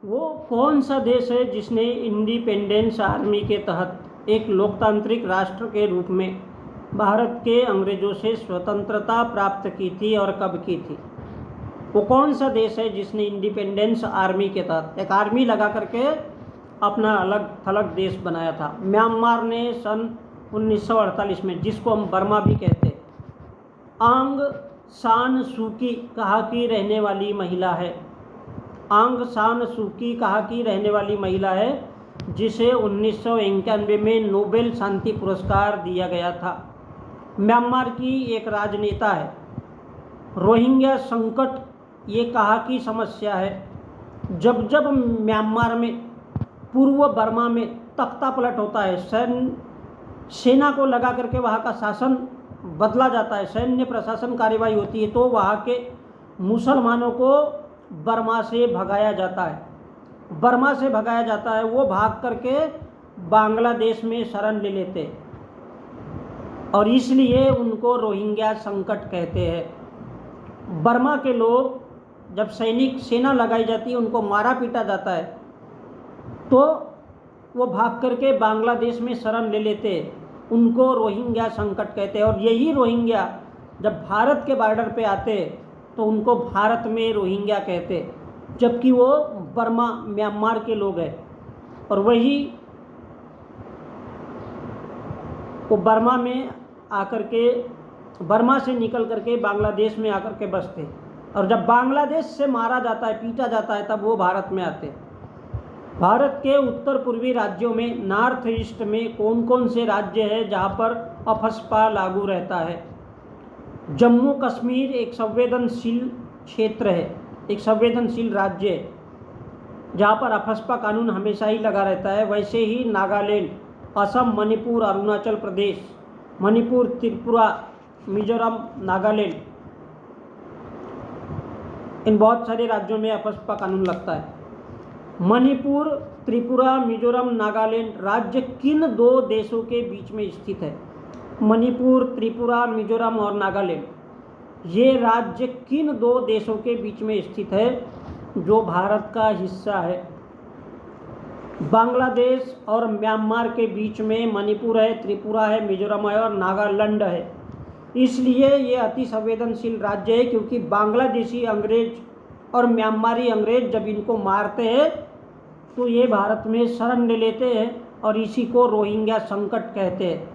वो कौन सा देश है जिसने इंडिपेंडेंस आर्मी के तहत एक लोकतांत्रिक राष्ट्र के रूप में भारत के अंग्रेज़ों से स्वतंत्रता प्राप्त की थी और कब की थी? वो कौन सा देश है जिसने इंडिपेंडेंस आर्मी के तहत एक आर्मी लगा करके अपना अलग थलग देश बनाया था? म्यांमार ने सन 1948 में, जिसको हम बर्मा भी कहते हैं। आंग सान सू की कहाँ की रहने वाली महिला है? आंग सान सू की कहाँ की रहने वाली महिला है जिसे 1991 में नोबेल शांति पुरस्कार दिया गया था। म्यांमार की एक राजनेता है। रोहिंग्या संकट ये कहाँ की समस्या है? जब जब म्यांमार में, पूर्व बर्मा में तख्ता पलट होता है, सेना को लगा करके वहाँ का शासन बदला जाता है, सैन्य प्रशासन कार्यवाही होती है, तो वहाँ के मुसलमानों को बर्मा से भगाया जाता है। बर्मा से भगाया जाता है, वो भाग करके बांग्लादेश में शरण ले लेते और इसलिए उनको रोहिंग्या संकट कहते हैं। बर्मा के लोग जब सेना लगाई जाती है, उनको मारा पीटा जाता है, तो वो भाग करके बांग्लादेश में शरण ले लेते, उनको रोहिंग्या संकट कहते हैं। और यही रोहिंग्या जब भारत के बॉर्डर पे आते तो उनको भारत में रोहिंग्या कहते, जबकि वो बर्मा म्यांमार के लोग हैं। और वही वो बर्मा में आकर के, बर्मा से निकल करके बांग्लादेश में आकर के बसते, और जब बांग्लादेश से मारा जाता है, पीटा जाता है, तब वो भारत में आते। भारत के उत्तर पूर्वी राज्यों में, नॉर्थ ईस्ट में कौन कौन से राज्य हैं जहाँ पर अफस्पा लागू रहता है? जम्मू कश्मीर एक संवेदनशील क्षेत्र है, एक संवेदनशील राज्य है जहाँ पर अफस्पा कानून हमेशा ही लगा रहता है। वैसे ही नागालैंड, असम, मणिपुर, अरुणाचल प्रदेश, मणिपुर, त्रिपुरा, मिजोरम, नागालैंड, इन बहुत सारे राज्यों में अफस्पा कानून लगता है। मणिपुर, त्रिपुरा, मिजोरम, नागालैंड राज्य किन दो देशों के बीच में स्थित है? मणिपुर, त्रिपुरा, मिजोरम और नागालैंड, ये राज्य किन दो देशों के बीच में स्थित है जो भारत का हिस्सा है? बांग्लादेश और म्यांमार के बीच में मणिपुर है, त्रिपुरा है, मिजोरम है और नागालैंड है। इसलिए ये अति संवेदनशील राज्य है, क्योंकि बांग्लादेशी अंग्रेज और म्यांमारी अंग्रेज जब इनको मारते हैं तो ये भारत में शरण ले लेते हैं, और इसी को रोहिंग्या संकट कहते हैं।